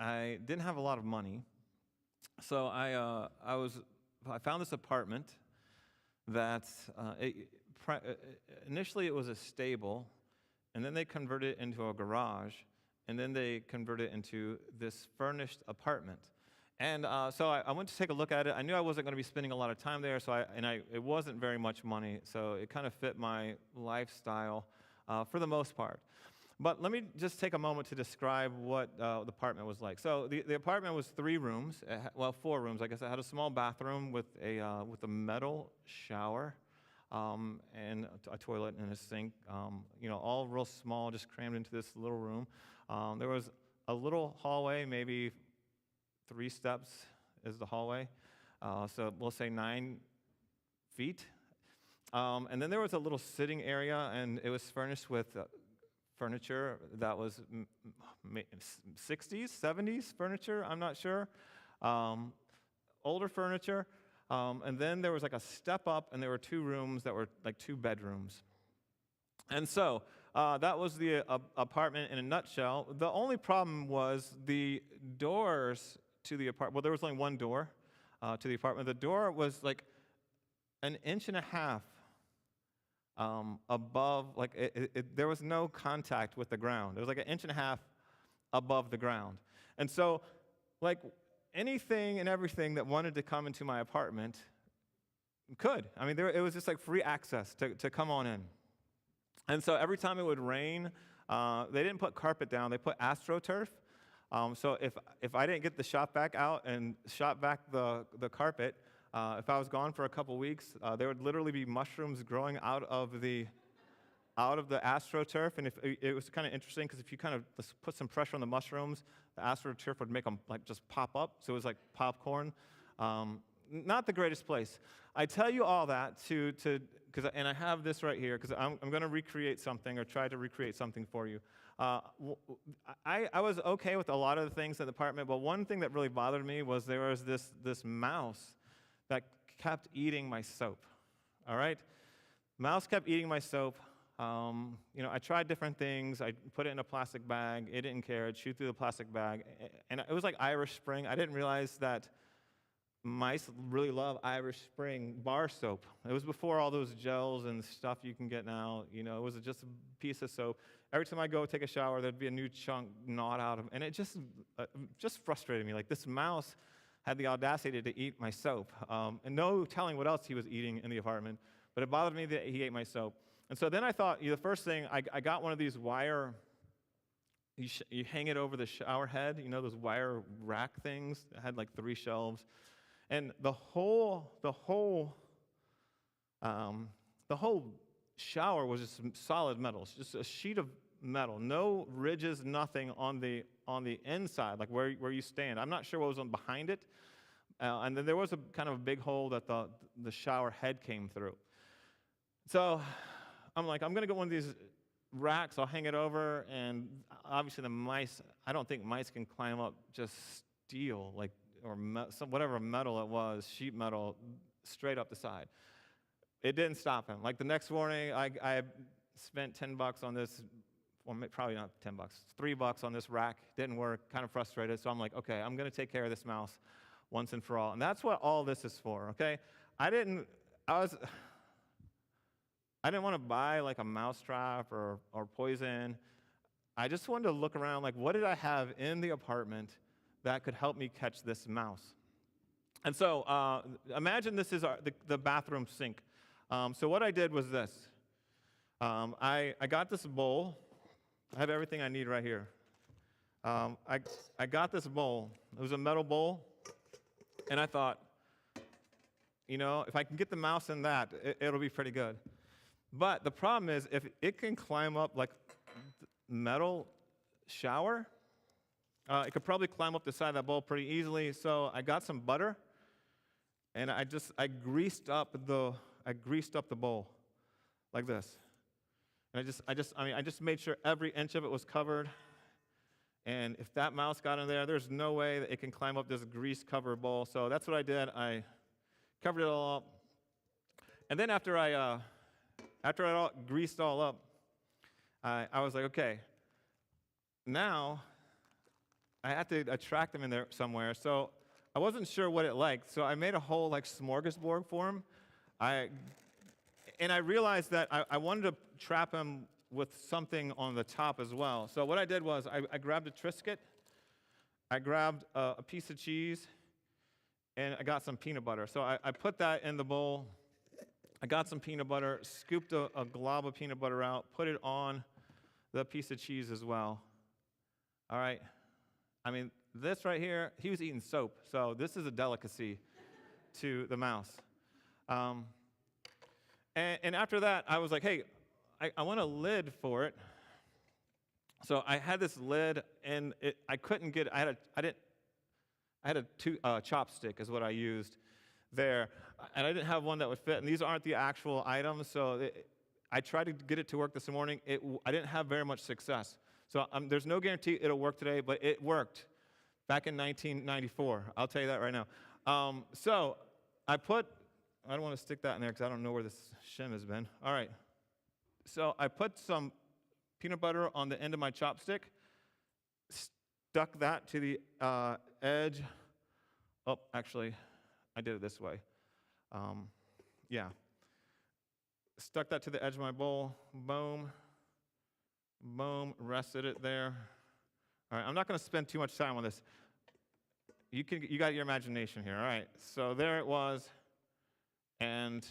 I didn't have a lot of money, so I found this apartment that initially it was a stable, and then they converted it into a garage, and then they converted it into this furnished apartment. And so I went to take a look at it. I knew I wasn't going to be spending a lot of time there, it wasn't very much money, so it kind of fit my lifestyle for the most part. But let me just take a moment to describe what the apartment was like. So the apartment was 3 rooms, 4 rooms, I guess. It had a small bathroom with a metal shower and a toilet and a sink, all real small, just crammed into this little room. There was a little hallway, maybe 3 steps is the hallway, so we'll say 9 feet. And then there was a little sitting area, and it was furnished with furniture that was 60s, 70s furniture, I'm not sure, older furniture. And then there was like a step up, and there were 2 rooms that were like 2 bedrooms. And so that was the apartment in a nutshell. The only problem was the doors to the apartment. Well, there was only one door to the apartment. The door was like 1.5 inches above, there was no contact with the ground. It was like 1.5 inches above the ground. And so, like, anything and everything that wanted to come into my apartment could. I mean, it was just like free access to come on in. And so every time it would rain, they didn't put carpet down, they put AstroTurf. So if I didn't get the shop vac out and shop vac the carpet, if I was gone for a couple weeks, there would literally be mushrooms growing out of the AstroTurf. And it was kind of interesting because if you kind of put some pressure on the mushrooms, the AstroTurf would make them like just pop up. So it was like popcorn. Not the greatest place. I tell you all that and I have this right here because I'm going to recreate something or try to recreate something for you. I was okay with a lot of the things in the apartment, but one thing that really bothered me was there was this mouse that kept eating my soap. All right? Mouse kept eating my soap. I tried different things. I put it in a plastic bag. It didn't care. It'd chew through the plastic bag. And it was like Irish Spring. I didn't realize that mice really love Irish Spring bar soap. It was before all those gels and stuff you can get now. It was just a piece of soap. Every time I go take a shower, there'd be a new chunk gnawed out of, and it just frustrated me. Like, this mouse had the audacity to eat my soap, and no telling what else he was eating in the apartment. But it bothered me that he ate my soap. And so then I thought, the first thing, I got one of these wire. You hang it over the shower head. Those wire rack things that had like 3 shelves. And the whole shower was just solid metal. It's just a sheet of metal, no ridges, nothing on the inside, like where you stand. I'm not sure what was on behind it. And then there was a kind of a big hole that the shower head came through. So I'm like, I'm going to get one of these racks. I'll hang it over, and obviously the mice. I don't think mice can climb up just steel, or whatever metal it was, sheet metal, straight up the side. It didn't stop him. Like, the next morning, I spent $10 on this, or probably not $10, $3 on this rack. Didn't work, kind of frustrated. So I'm like, okay, I'm going to take care of this mouse once and for all. And that's what all this is for, okay? I didn't want to buy like a mouse trap or poison. I just wanted to look around, like, what did I have in the apartment that could help me catch this mouse? And so imagine this is the bathroom sink. So what I did was this. I got this bowl. I have everything I need right here. I got this bowl. It was a metal bowl. And I thought, if I can get the mouse in that, it'll be pretty good. But the problem is, if it can climb up like metal shower, it could probably climb up the side of that bowl pretty easily. So I got some butter, and I greased up the bowl like this. And I just made sure every inch of it was covered. And if that mouse got in there, there's no way that it can climb up this grease-covered bowl. So that's what I did. I covered it all up. And then after I all greased all up, I was like, okay, now I had to attract them in there somewhere. So I wasn't sure what it liked. So I made a whole like smorgasbord for him. And I realized that I wanted to trap him with something on the top as well. So what I did was I grabbed a Triscuit, I grabbed a piece of cheese, and I got some peanut butter. So I put that in the bowl. I got some peanut butter, scooped a glob of peanut butter out, put it on the piece of cheese as well. All right. I mean, this right here, he was eating soap, so this is a delicacy to the mouse. And after that, I was like, hey, I want a lid for it. So I had this lid, and I couldn't get. I had a chopstick is what I used there, and I didn't have one that would fit. And these aren't the actual items, so I tried to get it to work this morning. I didn't have very much success. So there's no guarantee it'll work today, but it worked back in 1994. I'll tell you that right now. So I don't want to stick that in there because I don't know where this shim has been. All right. So I put some peanut butter on the end of my chopstick, stuck that to the edge. Oh, actually, I did it this way. Yeah. Stuck that to the edge of my bowl. Boom. Boom. Rested it there. All right. I'm not going to spend too much time on this. You got your imagination here. All right. So there it was. And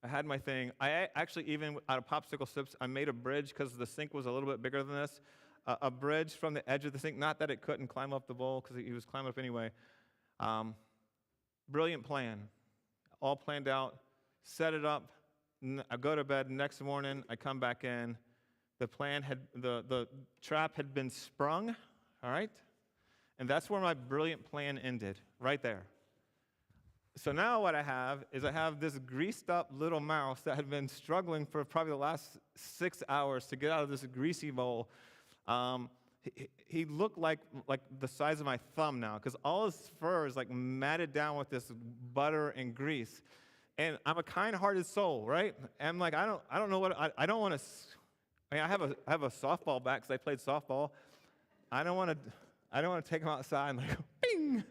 I had my thing. I actually, even out of popsicle sticks, I made a bridge because the sink was a little bit bigger than this. A bridge from the edge of the sink. Not that it couldn't climb up the bowl because he was climbing up anyway. Brilliant plan. All planned out. Set it up. I go to bed. Next morning, I come back in. The trap had been sprung. All right? And that's where my brilliant plan ended, right there. So now what I have is this greased up little mouse that had been struggling for probably the last 6 hours to get out of this greasy bowl. He looked like the size of my thumb now because all his fur is like matted down with this butter and grease. And I'm a kind-hearted soul, right? And I'm like, I don't know what, I don't want to, I have a softball bat because I played softball. I don't want to take him outside and like, bing!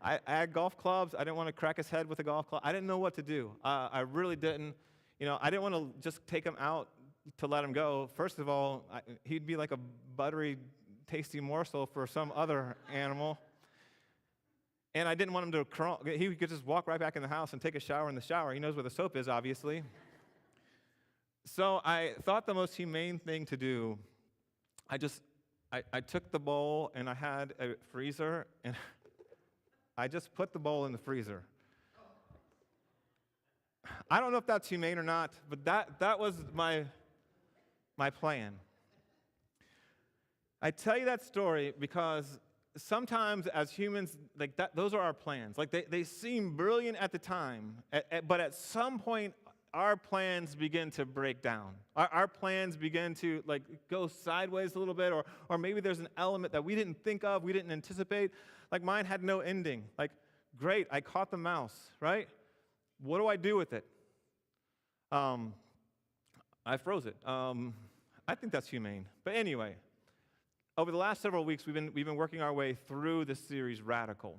I had golf clubs. I didn't want to crack his head with a golf club. I didn't know what to do. I really didn't. I didn't want to just take him out to let him go. First of all, he'd be like a buttery, tasty morsel for some other animal. And I didn't want him to crawl. He could just walk right back in the house and take a shower in the shower. He knows where the soap is, obviously. So I thought the most humane thing to do, I took the bowl and I had a freezer and I just put the bowl in the freezer. I don't know if that's humane or not, but that was my plan. I tell you that story because sometimes as humans, like that, those are our plans. Like they seem brilliant at the time, but at some point, our plans begin to break down. Our plans begin to like go sideways a little bit, or maybe there's an element that we didn't think of, we didn't anticipate. Like mine had no ending. Like, great, I caught the mouse, right? What do I do with it? I froze it. I think that's humane. But anyway, over the last several weeks, we've been working our way through this series, Radical.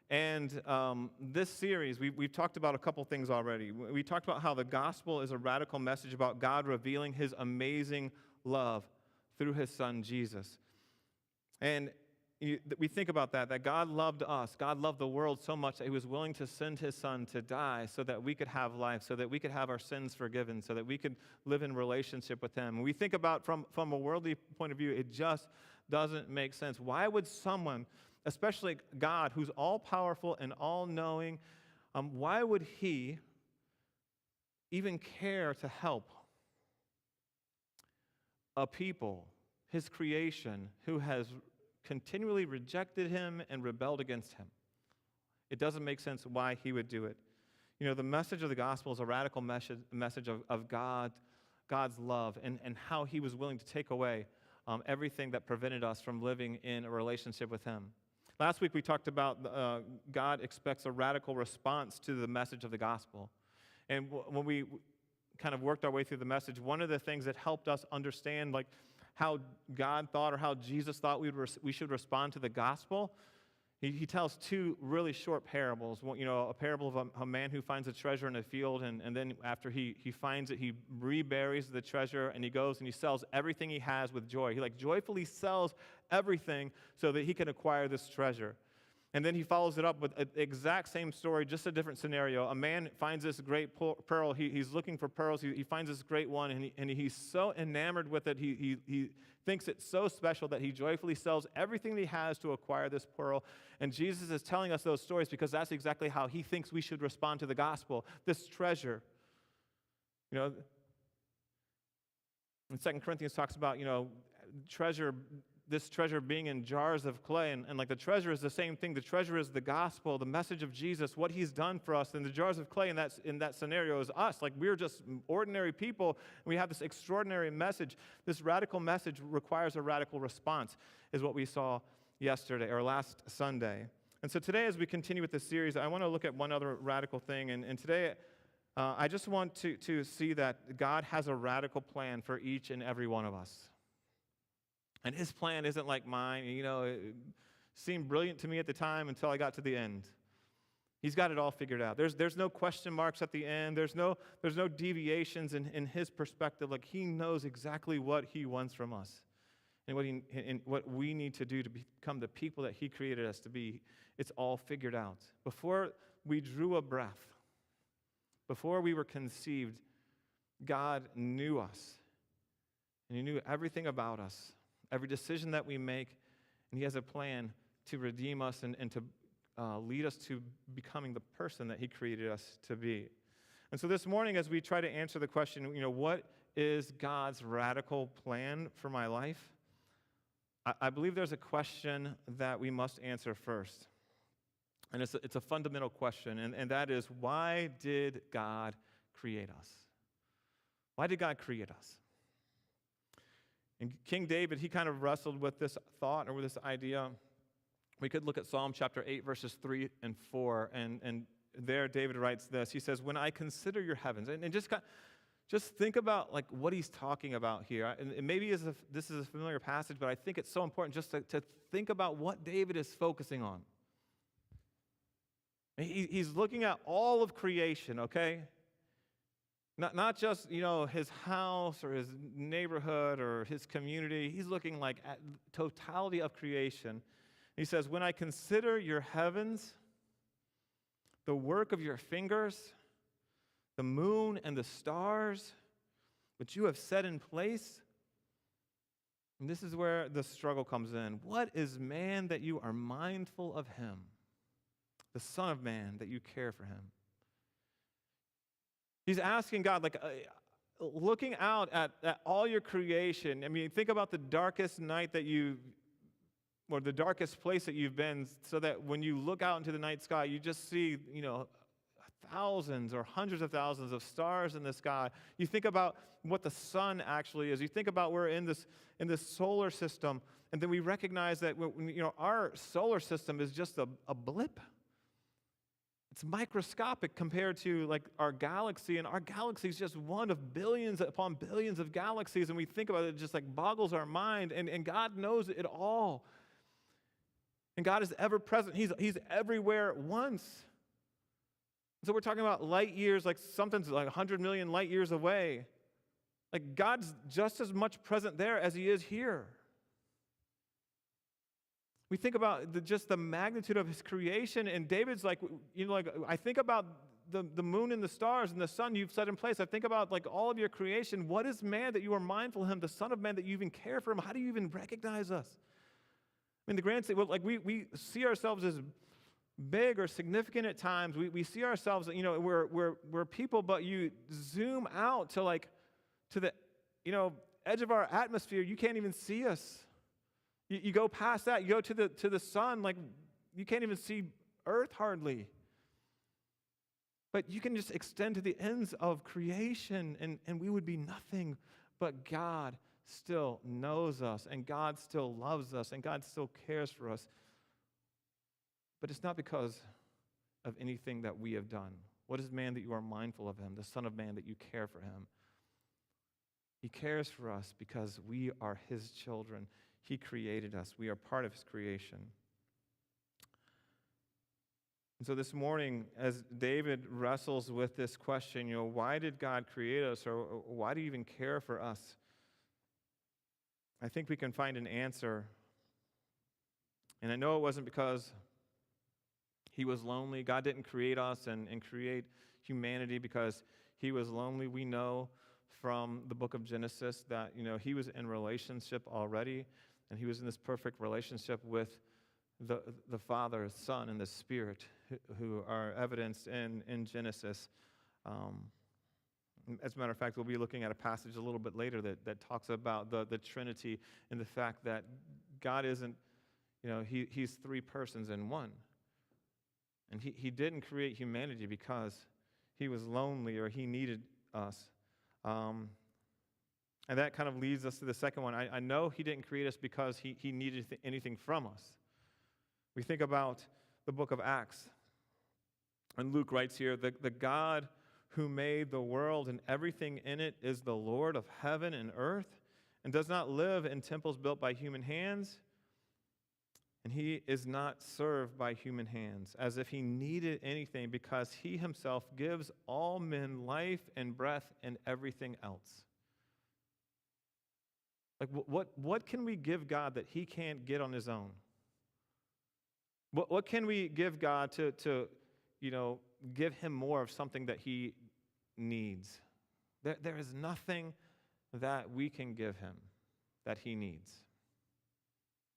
And this series, we've talked about a couple things already. We talked about how the gospel is a radical message about God revealing his amazing love through his son, Jesus. And we think about that God loved us. God loved the world so much that he was willing to send his son to die so that we could have life, so that we could have our sins forgiven, so that we could live in relationship with him. When we think about from a worldly point of view, it just doesn't make sense. Why would someone, especially God, who's all-powerful and all-knowing, why would he even care to help a people, his creation, who has continually rejected him and rebelled against him? It doesn't make sense why he would do it. The message of the gospel is a radical message of God's love and how he was willing to take away everything that prevented us from living in a relationship with him. Last week we talked about God expects a radical response to the message of the gospel. And when we kind of worked our way through the message, one of the things that helped us understand how God thought or how Jesus thought we should respond to the gospel, he tells two really short parables. One, a parable of a man who finds a treasure in a field, and then after he finds it, he reburies the treasure, and he goes and he sells everything he has with joy. He joyfully sells everything so that he can acquire this treasure. And then he follows it up with the exact same story, just a different scenario. A man finds this great pearl. He's looking for pearls. He finds this great one, and he's so enamored with it. He thinks it's so special that he joyfully sells everything that he has to acquire this pearl. And Jesus is telling us those stories because that's exactly how he thinks we should respond to the gospel, this treasure. And 2 Corinthians talks about, treasure, this treasure being in jars of clay, and the treasure is the same thing. The treasure is the gospel, the message of Jesus, what he's done for us. And the jars of clay in that scenario is us. We're just ordinary people, and we have this extraordinary message. This radical message requires a radical response, is what we saw yesterday or last Sunday. And so today, as we continue with this series, I want to look at one other radical thing. And today, I just want to see that God has a radical plan for each and every one of us. And his plan isn't like mine. It seemed brilliant to me at the time until I got to the end. He's got it all figured out. There's no question marks at the end. There's no deviations in his perspective. He knows exactly what he wants from us and what we need to do to become the people that he created us to be. It's all figured out. Before we drew a breath, before we were conceived, God knew us. And he knew everything about us. Every decision that we make, and he has a plan to redeem us and to lead us to becoming the person that he created us to be. And so this morning, as we try to answer the question, what is God's radical plan for my life? I believe there's a question that we must answer first. And it's a fundamental question, and that is, why did God create us? Why did God create us? And King David, he kind of wrestled with this thought or with this idea. We could look at Psalm chapter 8, verses 3 and 4, and there David writes this. He says, when I consider your heavens, and just think about what he's talking about here. And maybe this is a familiar passage, but I think it's so important just to think about what David is focusing on. He's looking at all of creation, okay? Not just, his house or his neighborhood or his community. He's looking at totality of creation. He says, when I consider your heavens, the work of your fingers, the moon and the stars, which you have set in place. And this is where the struggle comes in. What is man that you are mindful of him? The Son of Man that you care for him. He's asking God, looking out at all your creation. I mean, think about the darkest night or the darkest place that you've been, so that when you look out into the night sky, you just see, thousands or hundreds of thousands of stars in the sky. You think about what the sun actually is. You think about we're in this solar system, and then we recognize that our solar system is just a blip. It's microscopic compared to our galaxy, and our galaxy is just one of billions upon billions of galaxies, and we think about it, just boggles our mind, and God knows it all. And God is ever present. He's everywhere at once. So we're talking about light years, something's 100 million light years away. God's just as much present there as he is here. We think about just the magnitude of his creation, and David's I think about the moon and the stars and the sun you've set in place. I think about all of your creation. What is man that you are mindful of him, the Son of Man that you even care for him? How do you even recognize us? I mean, the grand, we see ourselves as big or significant at times. We see ourselves, we're people, but you zoom out to the edge of our atmosphere, you can't even see us. You go past that, you go to the sun, you can't even see earth hardly. But you can just extend to the ends of creation, and we would be nothing. But God still knows us, and God still loves us, and God still cares for us. But it's not because of anything that we have done. What is man that you are mindful of him, the Son of Man that you care for him? He cares for us because we are his children. He created us. We are part of his creation. And so this morning, as David wrestles with this question, why did God create us, or why do you even care for us? I think we can find an answer. And I know it wasn't because he was lonely. God didn't create us and create humanity because he was lonely. We know from the book of Genesis that, he was in relationship already, and he was in this perfect relationship with the Father, Son, and the Spirit, who are evidenced in Genesis. As a matter of fact, we'll be looking at a passage a little bit later that talks about the Trinity and the fact that God isn't, he's three persons in one. And he didn't create humanity because he was lonely or he needed us. And that kind of leads us to the second one. I know he didn't create us because he needed anything from us. We think about the book of Acts. And Luke writes here, the God who made the world and everything in it is the Lord of heaven and earth, and does not live in temples built by human hands. And he is not served by human hands, as if he needed anything, because he himself gives all men life and breath and everything else. Like, what can we give God that he can't get on his own? What can we give God to give him more of something that he needs? There is nothing that we can give him that he needs.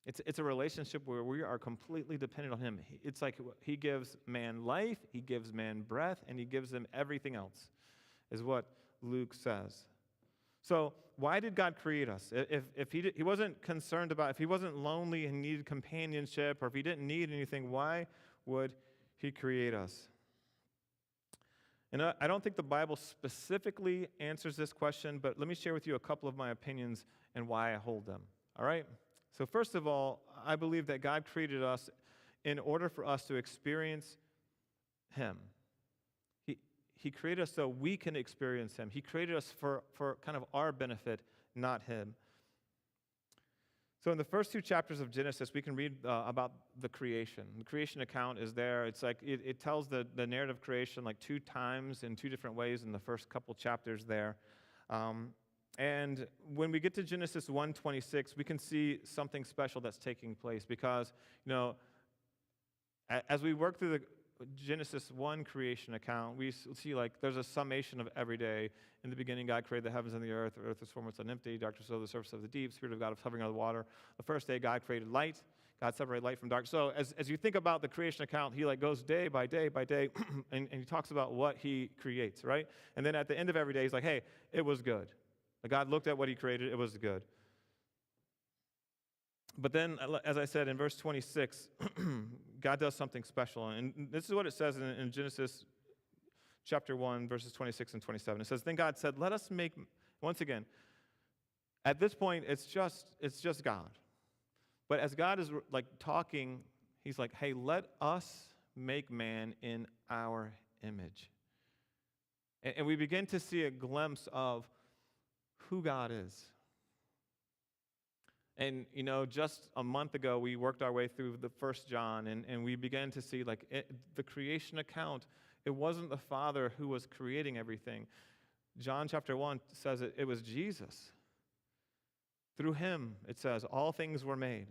It's a relationship where we are completely dependent on him. It's like he gives man life, he gives man breath, and he gives them everything else, is what Luke says. So why did God create us? If he wasn't concerned about, if he wasn't lonely and needed companionship, or if he didn't need anything, why would he create us? And I don't think the Bible specifically answers this question, but let me share with you a couple of my opinions and why I hold them. All right? So first of all, I believe that God created us in order for us to experience him. He created us so we can experience him. He created us for kind of our benefit, not him. So in the first two chapters of Genesis, we can read about the creation. The creation account is there. It's like it tells the narrative of creation like two times in two different ways in the first couple chapters there. And when we get to Genesis 1:26, we can see something special that's taking place because, as we work through the Genesis 1 creation account, we see like there's a summation of every day. In the beginning, God created the heavens and the earth. The earth was formless and empty. Darkness was over the surface of the deep. Spirit of God was hovering on the water. The first day, God created light. God separated light from dark. So as you think about the creation account, he like goes day by day by day, and he talks about what he creates, right? And then at the end of every day, he's like, hey, it was good. God looked at what he created. It was good. But then, as I said, in verse 26, God does something special. And this is what it says in Genesis chapter 1, verses 26 and 27. It says, then God said, let us make, once again, at this point, it's just God. But as God is like talking, he's like, hey, let us make man in our image. And we begin to see a glimpse of who God is. And, just a month ago, we worked our way through the 1 John, and we began to see, the creation account. It wasn't the Father who was creating everything. John chapter 1 says it was Jesus. Through him, it says, all things were made.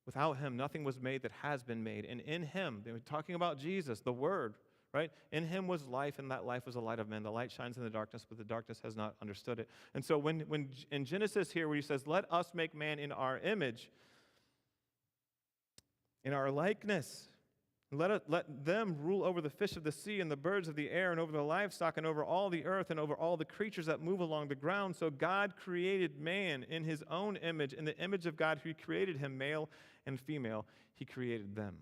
Without him, nothing was made that has been made. And in him, they were talking about Jesus, the Word, right? In him was life, and that life was the light of men. The light shines in the darkness, but the darkness has not understood it. And so when in Genesis here, where he says, let us make man in our image, in our likeness, let them rule over the fish of the sea and the birds of the air and over the livestock and over all the earth and over all the creatures that move along the ground. So God created man in his own image. In the image of God, he created him, male and female. He created them.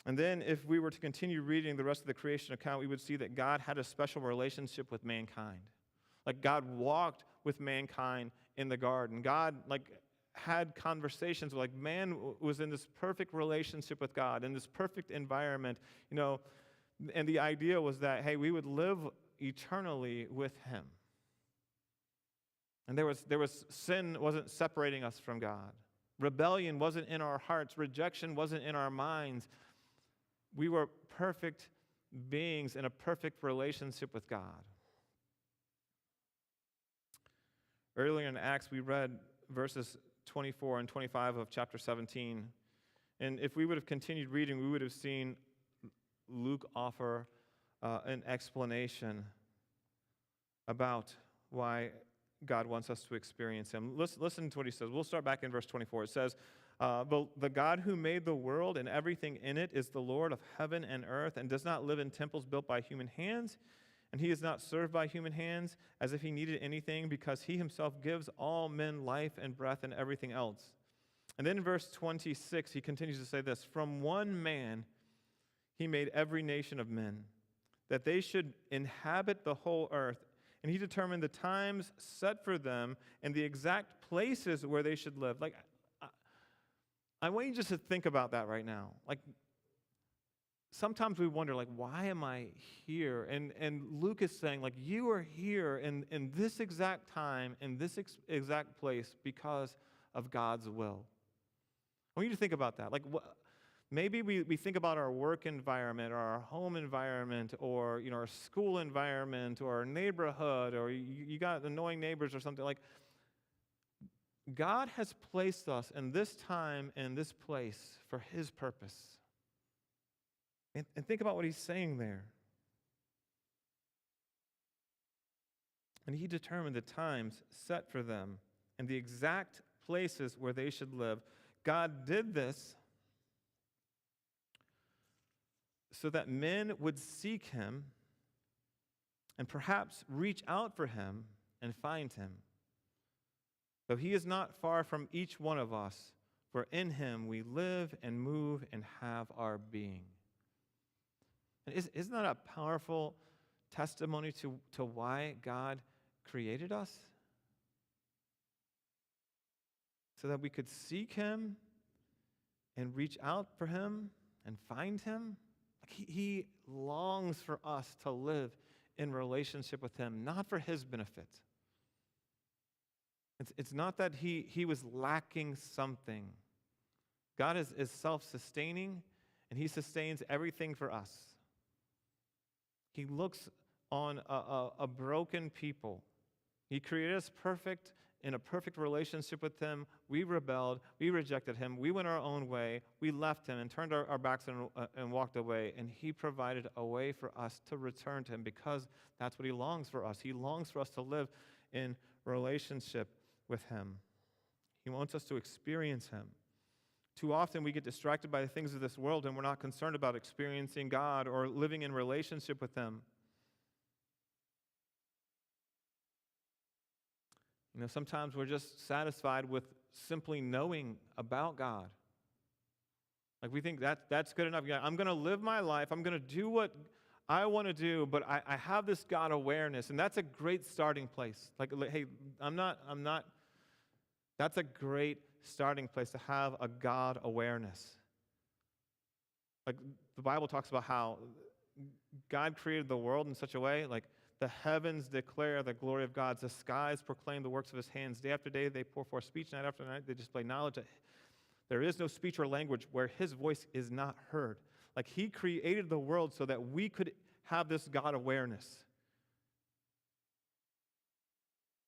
And then if we were to continue reading the rest of the creation account, we would see that God had a special relationship with mankind. Like God walked with mankind in the garden. God had conversations, man was in this perfect relationship with God, in this perfect environment, and the idea was that, hey, we would live eternally with him. And there was sin wasn't separating us from God. Rebellion wasn't in our hearts. Rejection wasn't in our minds. We were perfect beings in a perfect relationship with God. Earlier in Acts, we read verses 24 and 25 of chapter 17. And if we would have continued reading, we would have seen Luke offer an explanation about why God wants us to experience him. Listen to what he says. We'll start back in verse 24. It says, the God who made the world and everything in it is the Lord of heaven and earth and does not live in temples built by human hands. And he is not served by human hands as if he needed anything, because he himself gives all men life and breath and everything else. And then in verse 26, he continues to say this: from one man he made every nation of men, that they should inhabit the whole earth. And he determined the times set for them and the exact places where they should live. Like, I want you just to think about that right now. Like, sometimes we wonder, like, why am I here? And Luke is saying, like, you are here in this exact time, in this exact place because of God's will. I want you to think about that. Like, maybe we think about our work environment or our home environment or, our school environment or our neighborhood, or you got annoying neighbors or something. Like, God has placed us in this time and this place for his purpose. And think about what he's saying there. And he determined the times set for them and the exact places where they should live. God did this so that men would seek him and perhaps reach out for him and find him. Though he is not far from each one of us, for in him we live and move and have our being. And isn't that a powerful testimony to why God created us? So that we could seek him and reach out for him and find him. He longs for us to live in relationship with him, not for his benefit. It's not that he was lacking something. God is self-sustaining, and he sustains everything for us. He looks on a broken people. He created us perfect, in a perfect relationship with him. We rebelled. We rejected him. We went our own way. We left him and turned our backs and walked away. And he provided a way for us to return to him, because that's what he longs for us. He longs for us to live in relationship with him. He wants us to experience him. Too often we get distracted by the things of this world, and we're not concerned about experiencing God or living in relationship with him. Sometimes we're just satisfied with simply knowing about God. Like, we think that's good enough. Yeah, I'm going to live my life. I'm going to do what I want to do, but I have this God awareness, and that's a great starting place. Like, hey, I'm not. That's a great starting place, to have a God awareness. Like, the Bible talks about how God created the world in such a way, like, the heavens declare the glory of God. The skies proclaim the works of his hands. Day after day, they pour forth speech. Night after night, they display knowledge. There is no speech or language where his voice is not heard. Like, he created the world so that we could have this God awareness.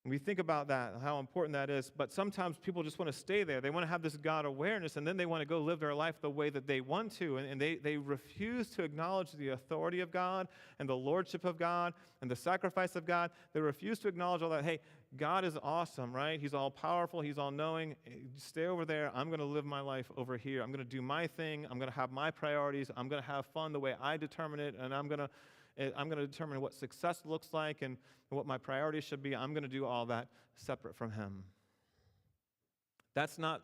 We think about that, how important that is, but sometimes people just want to stay there. They want to have this God awareness, and then they want to go live their life the way that they want to, and they refuse to acknowledge the authority of God and the lordship of God and the sacrifice of God. They refuse to acknowledge all that. Hey, God is awesome, right? He's all powerful. He's all knowing. Stay over there. I'm going to live my life over here. I'm going to do my thing. I'm going to have my priorities. I'm going to have fun the way I determine it, and I'm going to determine what success looks like and what my priorities should be. I'm going to do all that separate from him. That's not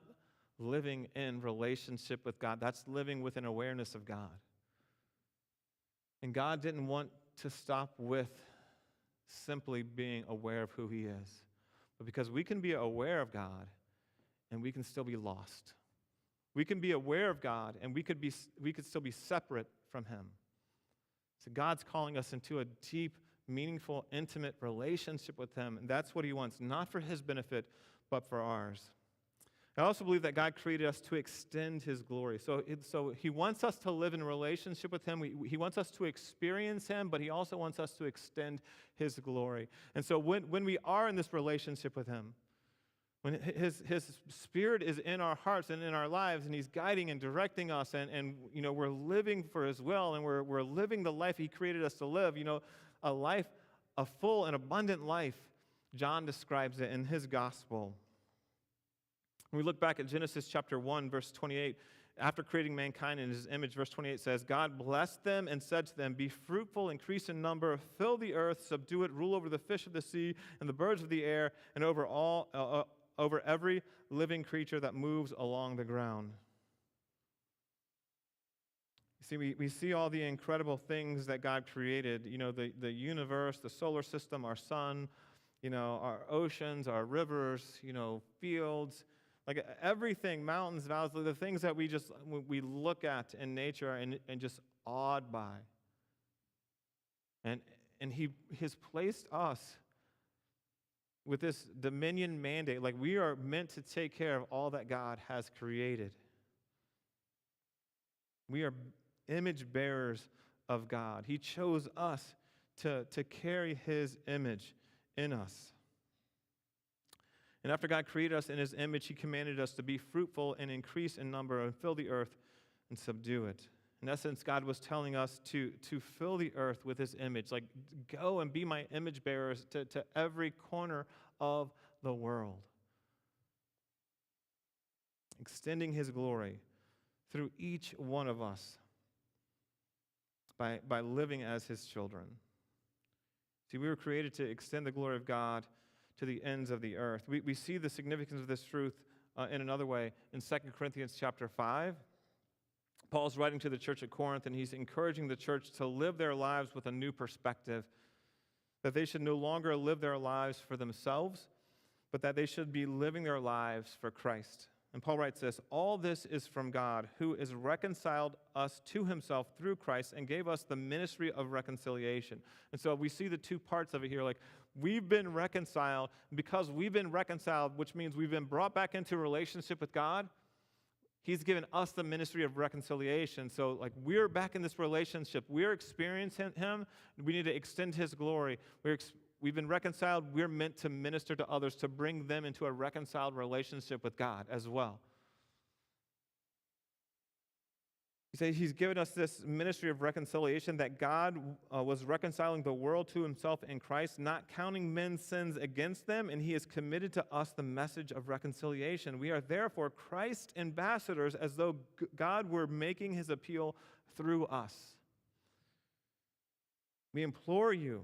living in relationship with God. That's living with an awareness of God. And God didn't want to stop with simply being aware of who he is, but because we can be aware of God and we can still be lost. We can be aware of God and we could still be separate from him. So God's calling us into a deep, meaningful, intimate relationship with him. And that's what he wants, not for his benefit, but for ours. I also believe that God created us to extend his glory. So he wants us to live in relationship with him. He wants us to experience him, but he also wants us to extend his glory. And so when we are in this relationship with him, when his spirit is in our hearts and in our lives, and he's guiding and directing us, and we're living for his will, and we're living the life he created us to live, a life, a full and abundant life. John describes it in his gospel. When we look back at Genesis chapter 1, verse 28, after creating mankind in his image, verse 28 says, God blessed them and said to them, be fruitful, increase in number, fill the earth, subdue it, rule over the fish of the sea and the birds of the air, and over every living creature that moves along the ground. See, we see all the incredible things that God created, the universe, the solar system, our sun, our oceans, our rivers, fields, like everything, mountains, valleys, the things that we look at in nature and just awed by. And he has placed us with this dominion mandate, like we are meant to take care of all that God has created. We are image bearers of God. He chose us to carry his image in us. And after God created us in his image, he commanded us to be fruitful and increase in number and fill the earth and subdue it. In essence, God was telling us to fill the earth with his image, like go and be my image bearers to every corner of the world. Extending his glory through each one of us by living as his children. See, we were created to extend the glory of God to the ends of the earth. We see the significance of this truth in another way in 2 Corinthians chapter 5. Paul's writing to the church at Corinth, and he's encouraging the church to live their lives with a new perspective, that they should no longer live their lives for themselves, but that they should be living their lives for Christ. And Paul writes this, all this is from God, who has reconciled us to himself through Christ and gave us the ministry of reconciliation. And so we see the two parts of it here, like we've been reconciled. Because we've been reconciled, which means we've been brought back into relationship with God, he's given us the ministry of reconciliation. So like we're back in this relationship. We're experiencing him. We need to extend his glory. We've been reconciled. We're meant to minister to others, to bring them into a reconciled relationship with God as well. He says he's given us this ministry of reconciliation, that God was reconciling the world to himself in Christ, not counting men's sins against them, and he has committed to us the message of reconciliation. We are therefore Christ's ambassadors, as though God were making his appeal through us. We implore you,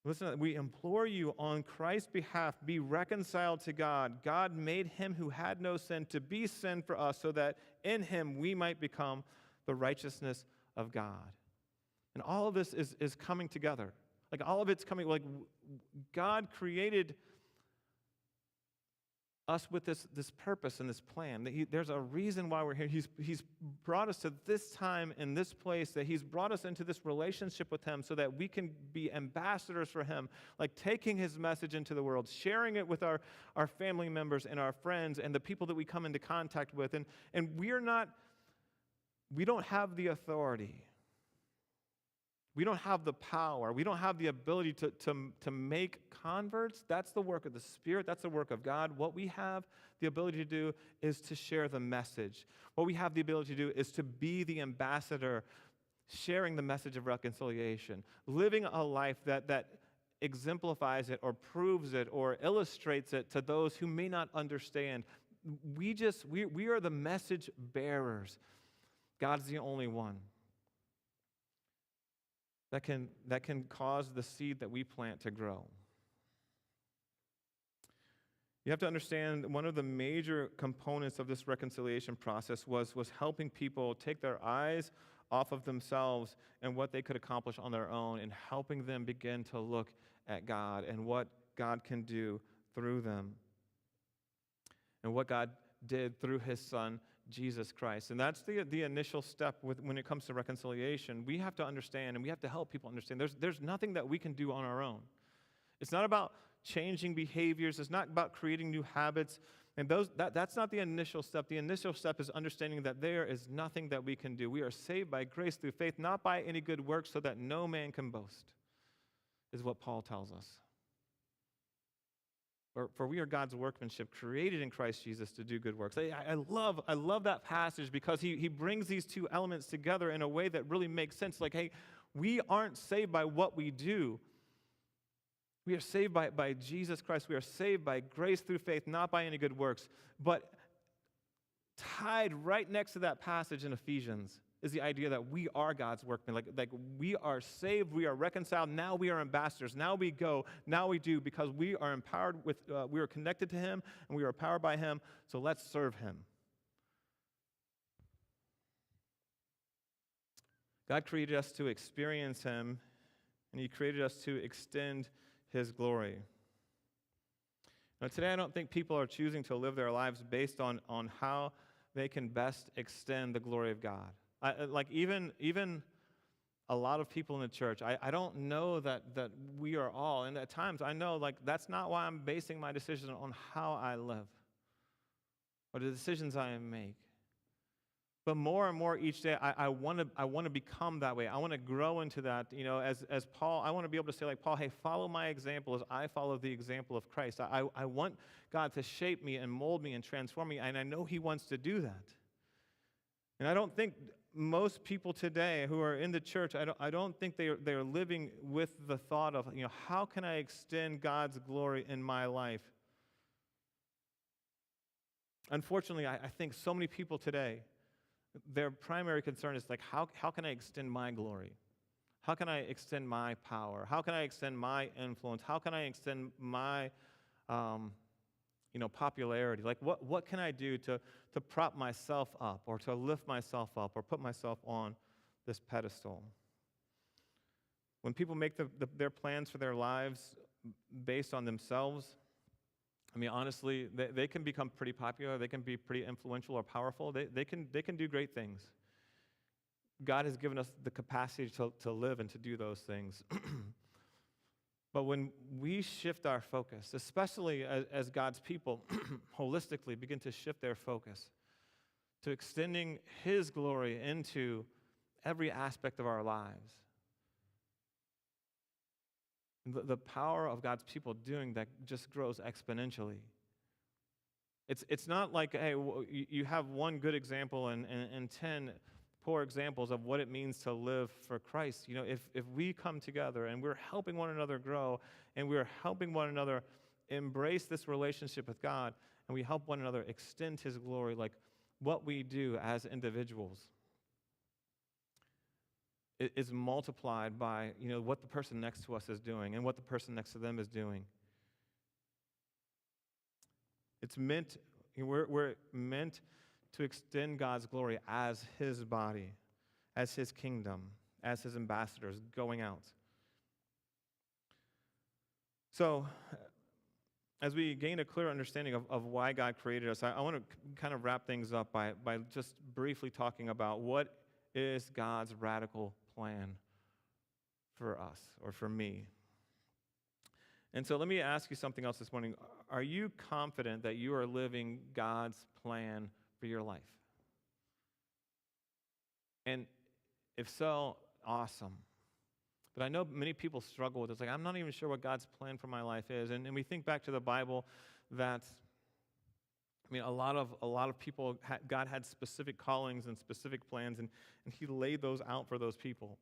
listen, we implore you on Christ's behalf, be reconciled to God. God made him who had no sin to be sin for us, so that in him we might become the righteousness of God. And all of this is coming together. Like all of it's coming, like God created us with this purpose and this plan. That there's a reason why we're here. He's brought us to this time in this place, that he's brought us into this relationship with him so that we can be ambassadors for him, like taking his message into the world, sharing it with our family members and our friends and the people that we come into contact with. And we don't have the authority. We don't have the power. We don't have the ability to make converts. That's the work of the Spirit. That's the work of God. What we have the ability to do is to share the message. What we have the ability to do is to be the ambassador, sharing the message of reconciliation, living a life that exemplifies it or proves it or illustrates it to those who may not understand. We are the message bearers. God's the only one that can cause the seed that we plant to grow. You have to understand, one of the major components of this reconciliation process was helping people take their eyes off of themselves and what they could accomplish on their own, and helping them begin to look at God and what God can do through them, and what God did through his Son, Jesus Christ. And that's the initial step when it comes to reconciliation. We have to understand, and we have to help people understand, there's nothing that we can do on our own. It's not about changing behaviors. It's not about creating new habits. And that's not the initial step. The initial step is understanding that there is nothing that we can do. We are saved by grace through faith, not by any good works, so that no man can boast, is what Paul tells us. For we are God's workmanship, created in Christ Jesus to do good works. I love that passage because he brings these two elements together in a way that really makes sense. Like, hey, we aren't saved by what we do. We are saved by Jesus Christ. We are saved by grace through faith, not by any good works. But tied right next to that passage in Ephesians is the idea that we are God's workmen. Like we are saved, we are reconciled, now we are ambassadors. Now we go, now we do, because we are empowered with, we are connected to Him, and we are powered by Him, so let's serve Him. God created us to experience Him, and He created us to extend His glory. Now, today I don't think people are choosing to live their lives based on how they can best extend the glory of God. Even a lot of people in the church, I don't know that we are all, and at times I know that's not why I'm basing my decisions on how I live or the decisions I make. But more and more each day, I want to become that way. I want to grow into that. As Paul, I want to be able to say like Paul, hey, follow my example as I follow the example of Christ. I want God to shape me and mold me and transform me, and I know He wants to do that. And I don't think most people today who are in the church, I don't think they're living with the thought of, how can I extend God's glory in my life? Unfortunately, I think so many people today, their primary concern is like, how can I extend my glory? How can I extend my power? How can I extend my influence? How can I extend my popularity? Like, what can I do to prop myself up or to lift myself up or put myself on this pedestal? When people make their plans for their lives based on themselves, I mean, honestly, they can become pretty popular. They can be pretty influential or powerful. They can do great things. God has given us the capacity to live and to do those things. But when we shift our focus, especially as God's people, holistically begin to shift their focus to extending His glory into every aspect of our lives, the power of God's people doing that just grows exponentially. It's not like, hey, you have one good example and 10 poor examples of what it means to live for Christ. If we come together and we're helping one another grow and we're helping one another embrace this relationship with God and we help one another extend His glory, like what we do as individuals is multiplied by what the person next to us is doing and what the person next to them is doing. We're meant to extend God's glory as His body, as His kingdom, as His ambassadors going out. So, as we gain a clear understanding of why God created us, I want to kind of wrap things up by just briefly talking about what is God's radical plan for us or for me. And so let me ask you something else this morning. Are you confident that you are living God's plan for your life? And if so, awesome. But I know many people struggle with this. Like, I'm not even sure what God's plan for my life is. And we think back to the Bible that, a lot of people, God had specific callings and specific plans, and He laid those out for those people.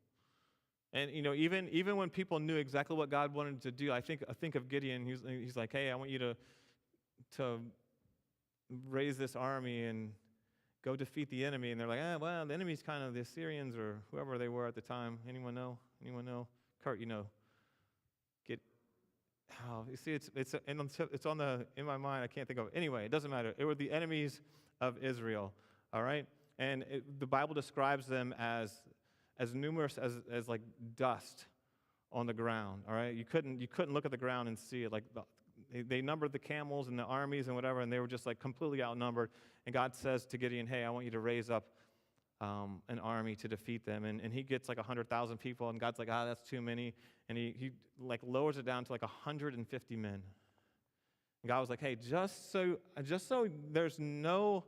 And even when people knew exactly what God wanted to do, I think of Gideon. He's like, hey, I want you to raise this army and go defeat the enemy. And they're like, well, the enemy's kind of the Assyrians or whoever they were at the time. Anyone know? Kurt, you see, it's in my mind. I can't think of it. Anyway, it doesn't matter. It were the enemies of Israel. All right, and the Bible describes them as numerous as like dust on the ground. All right, you couldn't look at the ground and see it. Like they numbered the camels and the armies and whatever, and they were just like completely outnumbered. And God says to Gideon, hey, I want you to raise up an army to defeat them. And he gets like 100,000 people, and God's like, that's too many. And he like lowers it down to like 150 men. And God was like, hey, just so there's no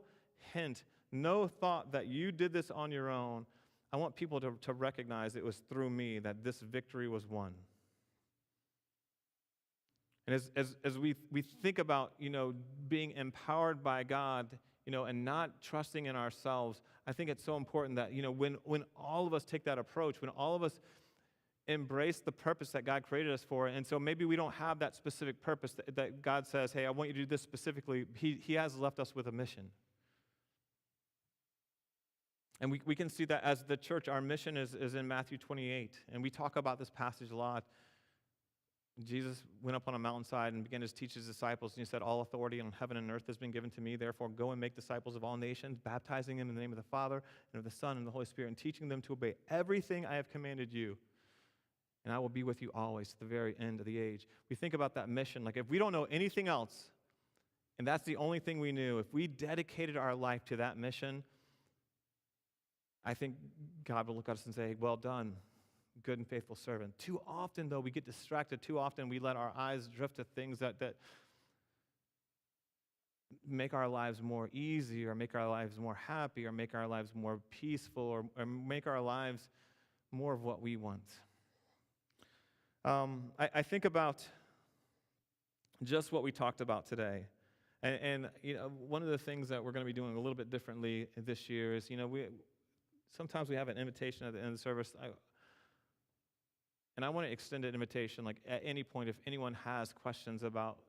hint, no thought that you did this on your own, I want people to recognize it was through me that this victory was won. And as we think about, being empowered by God, and not trusting in ourselves, I think it's so important that, when all of us take that approach, when all of us embrace the purpose that God created us for, and so maybe we don't have that specific purpose that God says, hey, I want you to do this specifically. He has left us with a mission. And we can see that as the church, our mission is in Matthew 28, and we talk about this passage a lot. Jesus went up on a mountainside and began to teach his disciples, and he said, all authority on heaven and earth has been given to me. Therefore, go and make disciples of all nations, baptizing them in the name of the Father and of the Son and the Holy Spirit, and teaching them to obey everything I have commanded you. And I will be with you always to the very end of the age. We think about that mission. Like if we don't know anything else, and that's the only thing we knew, if we dedicated our life to that mission, I think God will look at us and say, well done, good and faithful servant. Too often, though, we get distracted. Too often, we let our eyes drift to things that make our lives more easy, or make our lives more happy, or make our lives more peaceful, or make our lives more of what we want. I think about just what we talked about today. And one of the things that we're going to be doing a little bit differently this year is, sometimes we have an invitation at the end of the service. And I want to extend an invitation, like at any point, if anyone has questions about,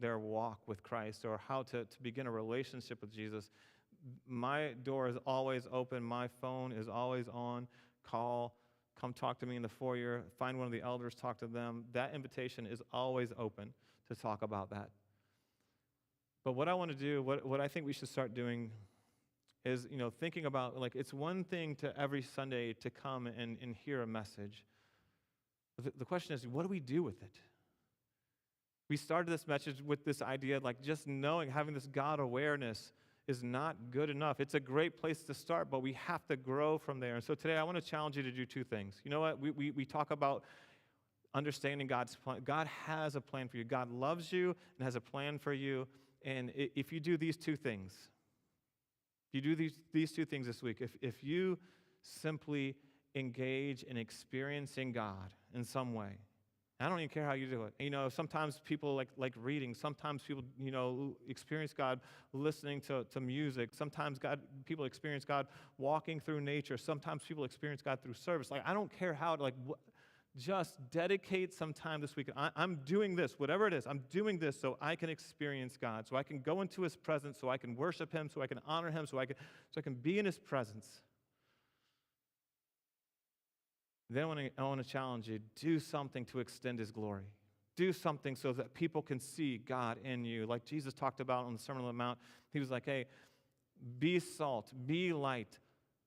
their walk with Christ, or how to begin a relationship with Jesus, my door is always open. My phone is always on. Call, come talk to me in the foyer. Find one of the elders, talk to them. That invitation is always open to talk about that. But what I want to do, what I think we should start doing is, thinking about, like, it's one thing to every Sunday to come and hear a message. The question is, what do we do with it? We started this message with this idea, like, just knowing, having this God awareness is not good enough. It's a great place to start, but we have to grow from there. And so today I want to challenge you to do two things. You know what? We talk about understanding God's plan. God has a plan for you. God loves you and has a plan for you. And if you do these two things, if you do these two things this week, if you simply engage in experiencing God in some way, I don't even care how you do it. Sometimes people like reading. Sometimes people, experience God listening to music. Sometimes people experience God walking through nature. Sometimes people experience God through service. Like, I don't care how, just dedicate some time this week. I'm doing this, whatever it is. I'm doing this so I can experience God, so I can go into his presence, so I can worship him, so I can honor him, so I can be in his presence. Then I want to challenge you, do something to extend his glory. Do something so that people can see God in you. Like Jesus talked about on the Sermon on the Mount, he was like, hey, be salt, be light,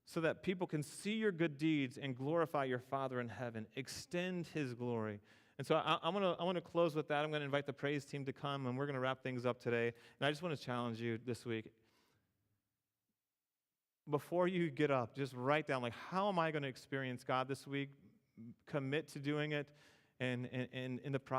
so that people can see your good deeds and glorify your Father in heaven. Extend his glory. And so I want to close with that. I'm going to invite the praise team to come, and we're going to wrap things up today. And I just want to challenge you this week. Before you get up, just write down, how am I going to experience God this week? Commit to doing it, and in the process,